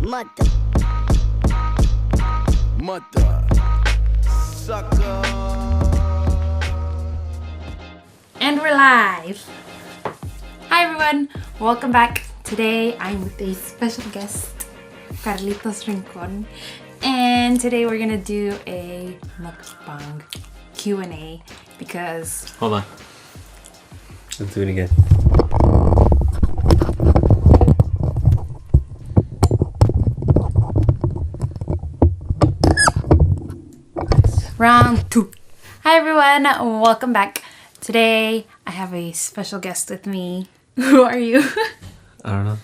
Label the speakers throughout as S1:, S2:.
S1: Mother. Sucker.
S2: And we're live. Hi everyone, welcome back. Today I'm with a special guest, Carlitos Rincon, and today we're gonna do a mukbang Q&A because
S3: hold on. Let's do it again.
S2: Round 2. Hi everyone, welcome back. Today I have a special guest with me. Who are you?
S3: I don't know.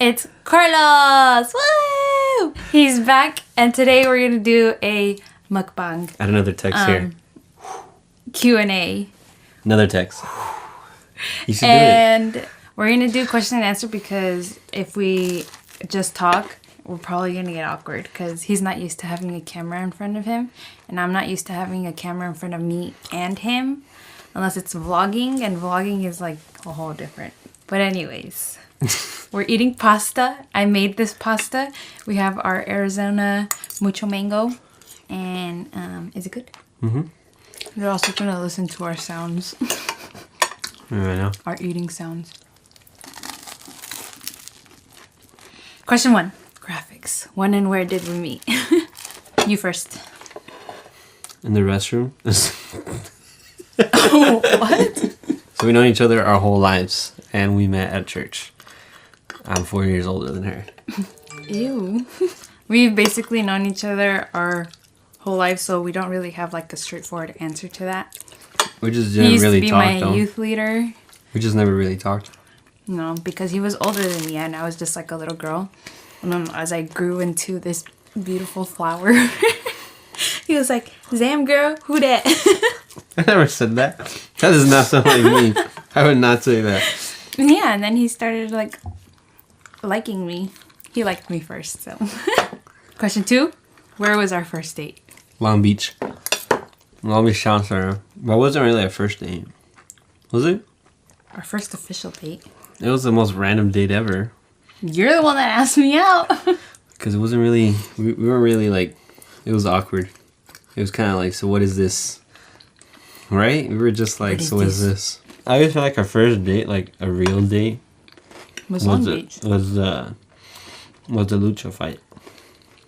S2: It's Carlos! Woo! He's back and today we're gonna do a mukbang
S3: Add another text here.
S2: Q&A.
S3: Another text. You should
S2: And we're gonna do question and answer because if we just talk, we're probably gonna get awkward because he's not used to having a camera in front of him and I'm not used to having a camera in front of me and him unless it's vlogging, and vlogging is like a whole different. But anyways, we're eating pasta. I made this pasta. We have our Arizona mucho mango and is it good?
S3: Mm-hmm.
S2: We're also gonna listen to our sounds.
S3: I know.
S2: Our eating sounds. Question 1. Graphics. When and where did we meet? You first.
S3: In the restroom.
S2: Oh, what?
S3: So we known each other our whole lives, and we met at church. I'm 4 years older than her.
S2: Ew. We've basically known each other our whole life, so we don't really have like a straightforward answer to that.
S3: We just
S2: He
S3: didn't
S2: used
S3: really
S2: to be
S3: talk
S2: my
S3: though.
S2: youth leader.
S3: We just never really talked.
S2: No, because he was older than me and I was just like a little girl. And then as I grew into this beautiful flower, he was like, "Zam girl, who that?"
S3: I never said that. That does not sound like me. I would not say that.
S2: Yeah, and then he started like liking me. He liked me first, so. Question 2. Where was our first date?
S3: Long Beach. Long Beach Counselor. But it wasn't really a first date. Was it?
S2: Our first official date.
S3: It was the most random date ever.
S2: You're the one that asked me out.
S3: Because it wasn't really, we weren't really like, it was awkward. It was kind of like, so what is this? Right? We were just like, so what is this? I always feel like our first date, like a real date,
S2: Was Long Beach.
S3: was the lucha fight.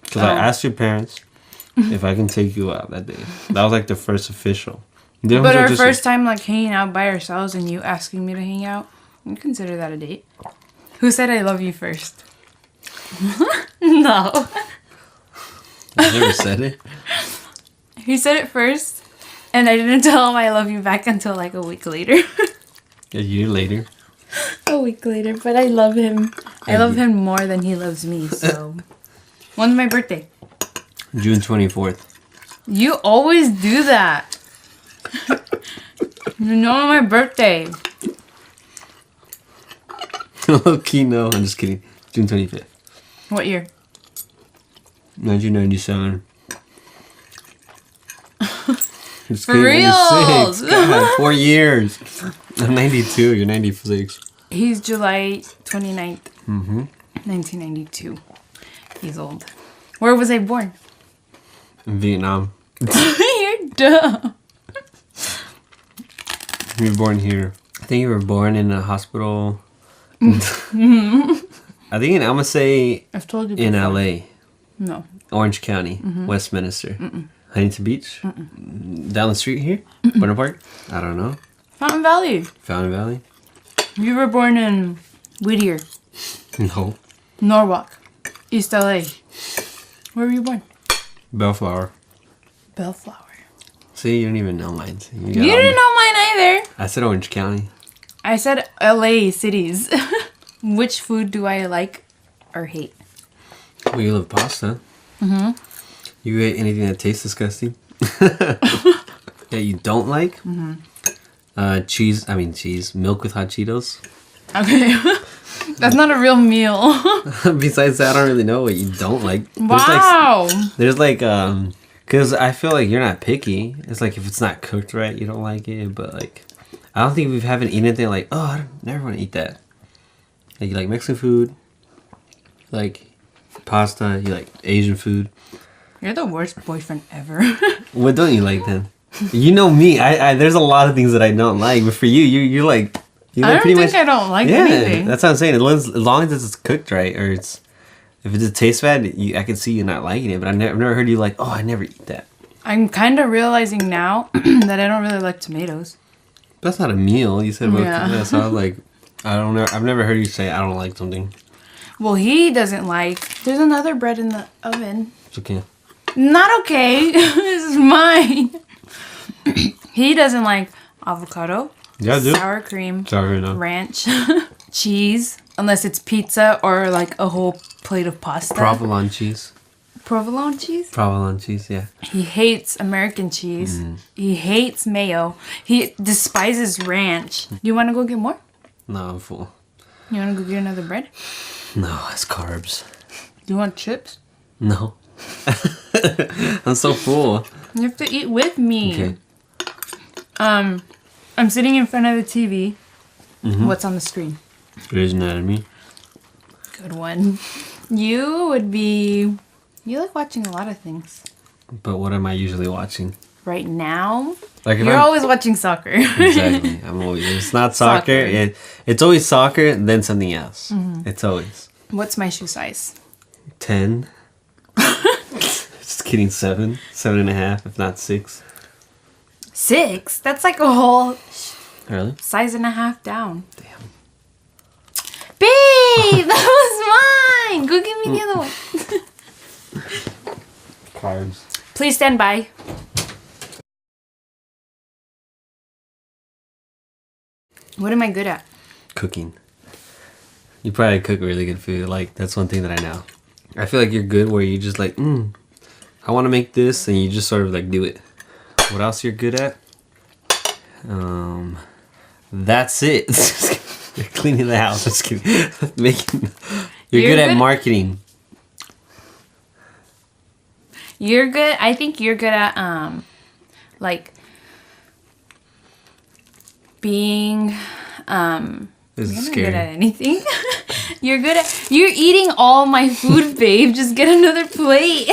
S3: Because I asked your parents if I can take you out that day. That was like the first official.
S2: But our first time like hanging out by ourselves and you asking me to hang out, you consider that a date. Who said I love you first? No.
S3: I never said it.
S2: He said it first, and I didn't tell him I love you back until like a week later.
S3: A year later.
S2: A week later, but I love him. I love him more than he loves me, so. When's my birthday?
S3: June 24th.
S2: You always do that. You know my birthday.
S3: Low-key, no. I'm just kidding. June 25th.
S2: What year?
S3: 1997.
S2: For reals!
S3: God, 4 years. I'm 92. You're 96.
S2: He's July 29th,
S3: Mm-hmm.
S2: 1992. He's old. Where was I born?
S3: In Vietnam.
S2: You're dumb.
S3: You were born here. I think you were born in a hospital. I think I'm gonna say
S2: I've told you
S3: in
S2: before.
S3: LA.
S2: No.
S3: Orange County, Westminster. Huntington Beach? Down the street here? Buena Park? I don't know.
S2: Fountain Valley.
S3: Fountain Valley?
S2: You were born in Whittier,
S3: No.
S2: Norwalk, East LA. Where were you born?
S3: Bellflower.
S2: Bellflower.
S3: See, you don't even know mine.
S2: You didn't know mine either.
S3: I said Orange County.
S2: I said LA cities. Which food do I like or hate?
S3: Well, you love pasta.
S2: Mm-hmm.
S3: You ate anything that tastes disgusting? That you don't like?
S2: Mm-hmm.
S3: Cheese. Milk with hot Cheetos.
S2: Okay. That's not a real meal.
S3: Besides that, I don't really know what you don't like.
S2: Wow.
S3: There's like because I feel like you're not picky. It's like if it's not cooked right, you don't like it. But like, I don't think we haven't eaten anything like, oh, I never want to eat that. Like you like Mexican food. Like Pasta. You like Asian food.
S2: You're the worst boyfriend ever.
S3: What don't you like then? You know me. I there's a lot of things that I don't like, but for you, you're like.
S2: I don't think I don't like anything.
S3: That's what I'm saying. As long as it's cooked right, or if it just tastes bad, I can see you not liking it. But I've never heard you like, oh, I never eat that.
S2: I'm kind of realizing now that I don't really like tomatoes.
S3: That's not a meal. You said about so I was like, I don't know. I've never heard you say I don't like something.
S2: Well, he doesn't like. There's another bread in the oven.
S3: It's okay.
S2: Not okay. This is mine. He doesn't like avocado.
S3: Yeah, I do.
S2: Sour cream.
S3: Sorry, no.
S2: Ranch. Cheese. Unless it's pizza or like a whole plate of pasta.
S3: Provolone cheese.
S2: Provolone cheese?
S3: Provolone cheese, yeah.
S2: He hates American cheese. He hates mayo. He despises ranch. You want to go get more?
S3: No, I'm full.
S2: You want to go get another bread?
S3: No, it's carbs.
S2: Do you want chips?
S3: No. I'm so full.
S2: You have to eat with me.
S3: Okay.
S2: I'm sitting in front of the TV. What's on the screen?
S3: Grey's Anatomy.
S2: Good one. You like watching a lot of things.
S3: But what am I usually watching?
S2: Right now?
S3: Like
S2: You're always watching soccer.
S3: Exactly. I'm always. It's not soccer. It's always soccer, then something else. It's always.
S2: What's my shoe size?
S3: 10. Just kidding. 7. 7.5, if not 6.
S2: 6? That's like a whole
S3: Really?
S2: size and a half down.
S3: Damn.
S2: Babe, that was mine. Go give me the other one.
S3: Carbs.
S2: Please stand by. What am I good at?
S3: Cooking. You probably cook really good food. Like, that's one thing that I know. I feel like you're good where you just like, I want to make this, and you just sort of like do it. What else you're good at? That's it. You're cleaning the house. Just kidding. You're good at marketing.
S2: You're good. I think you're good at like being
S3: This
S2: you're
S3: is
S2: not
S3: scary.
S2: good at anything. You're eating all my food, babe. Just get another plate.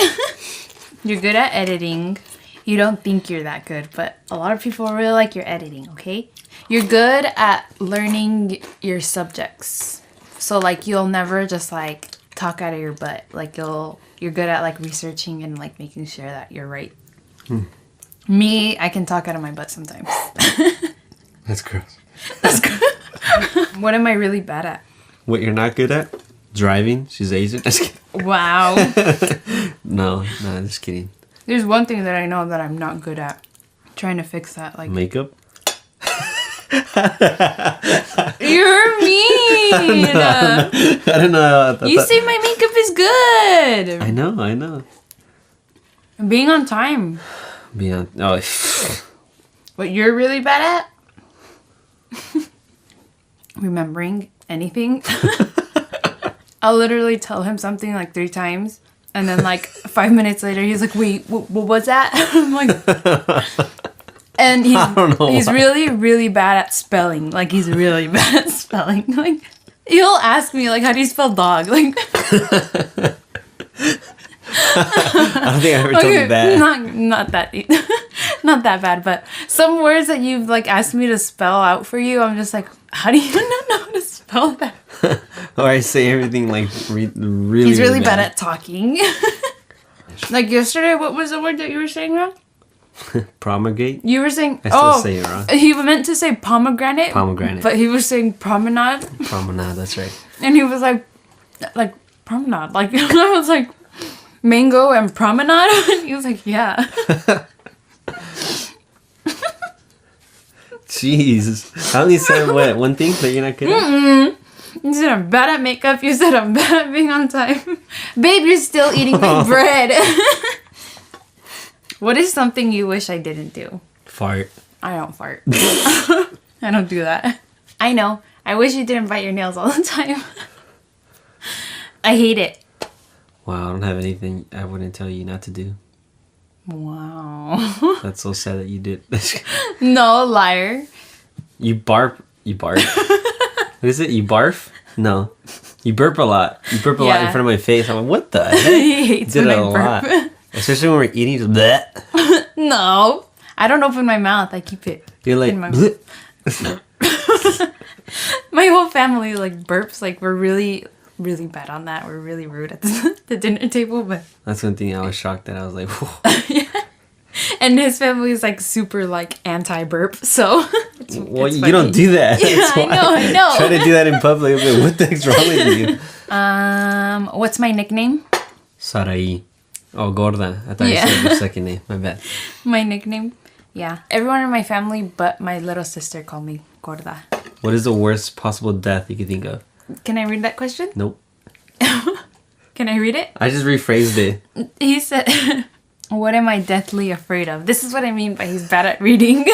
S2: You're good at editing. You don't think you're that good, but a lot of people really like your editing, okay? You're good at learning your subjects. So like you'll never just like talk out of your butt. Like you're good at like researching and like making sure that you're right. Me, I can talk out of my butt sometimes.
S3: That's gross.
S2: That's good. What am I really bad at?
S3: What you're not good at? Driving. She's Asian. Just kidding.
S2: Wow.
S3: No, just kidding.
S2: There's one thing that I know that I'm not good at. Trying to fix that, like
S3: Makeup?
S2: you're mean.
S3: I don't know.
S2: You say my makeup is good.
S3: I know.
S2: Being on time. What you're really bad at? Remembering anything. I'll literally tell him something like 3 times. And then like 5 minutes later, he's like, wait, what was that? I'm like... And he's really, really bad at spelling. Like, he's really bad at spelling. Like, he'll ask me, like, how do you spell dog? Like...
S3: I don't think I ever told you that.
S2: Not that... Not that bad, but some words that you've, like, asked me to spell out for you, I'm just like, how do you not know how to spell that?
S3: Or I say everything, like, really
S2: He's really bad at talking. Like, yesterday, what was the word that you were saying wrong?
S3: Promulgate?
S2: You were saying...
S3: I still say it wrong.
S2: He meant to say pomegranate.
S3: Pomegranate.
S2: But he was saying promenade.
S3: Promenade, that's right.
S2: And he was like promenade. Like, I was like, mango and promenade? And he was like, yeah.
S3: Jeez. I only said, what, one thing that you're not good at?
S2: You said I'm bad at makeup. You said I'm bad at being on time. Babe, you're still eating my bread. What is something you wish I didn't do?
S3: Fart.
S2: I don't fart. I don't do that. I know. I wish you didn't bite your nails all the time. I hate it.
S3: Wow, I don't have anything I wouldn't tell you not to do.
S2: Wow.
S3: That's so sad that you did.
S2: No, liar.
S3: You barf. What is it? You barf? No. You burp a lot. You burp a lot in front of my face. I'm like, what the heck?
S2: He hates
S3: Did
S2: when
S3: it
S2: I
S3: a
S2: burp.
S3: lot. Especially when we're eating, just bleh.
S2: No. I don't open my mouth. I keep it
S3: You're like,
S2: in my
S3: bleh.
S2: My whole family like burps. Like we're really, really bad on that. We're really rude at the dinner table. But
S3: That's one thing I was shocked at. I was like, whoa.
S2: and his family is like super like anti-burp. So it's
S3: Well, you
S2: funny.
S3: don't do that.
S2: Yeah,
S3: That's why.
S2: I know.
S3: Try to do that in public. I'm like, what the heck's wrong with you?
S2: What's my nickname?
S3: Sarai. Oh, Gorda. I thought you
S2: Yeah.
S3: said your second name. My bad.
S2: My nickname? Yeah. Everyone in my family but my little sister called me Gorda.
S3: What is the worst possible death you could think of?
S2: Can I read that question?
S3: Nope.
S2: Can I read it?
S3: I just rephrased it.
S2: He said, what am I deathly afraid of? This is what I mean by he's bad at reading.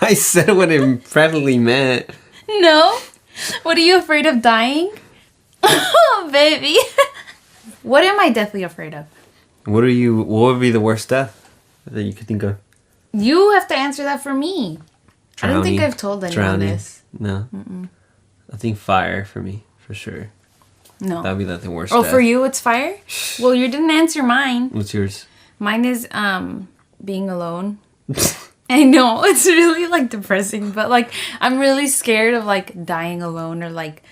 S3: I said what it probably meant.
S2: No? What are you afraid of dying? Oh, baby. What am I deathly afraid of?
S3: What would be the worst death that you could think of?
S2: You have to answer that for me. I don't think I've told anyone
S3: Drowning.
S2: this.
S3: No. I think fire for me, for sure.
S2: No.
S3: That'd be like the worst
S2: Oh,
S3: death.
S2: for you it's fire? Well, you didn't answer mine.
S3: What's yours?
S2: Mine is being alone. I know, it's really like depressing, but like I'm really scared of like dying alone or like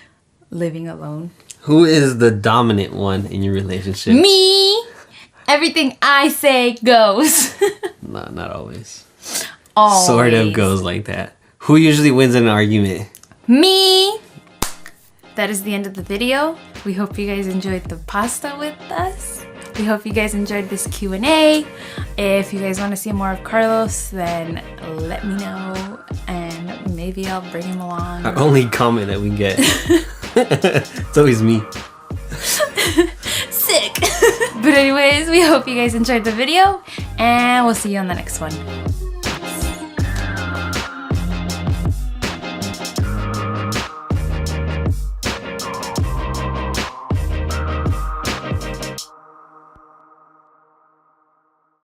S2: living alone.
S3: Who is the dominant one in your relationship?
S2: Me! Everything I say goes.
S3: No, not always.
S2: Always.
S3: Sort of goes like that. Who usually wins in an argument?
S2: Me! That is the end of the video. We hope you guys enjoyed the pasta with us. We hope you guys enjoyed this Q&A. If you guys want to see more of Carlos, then let me know. And maybe I'll bring him along.
S3: Our only comment that we get. It's always me.
S2: Sick! But anyways, we hope you guys enjoyed the video. And we'll see you on the next one.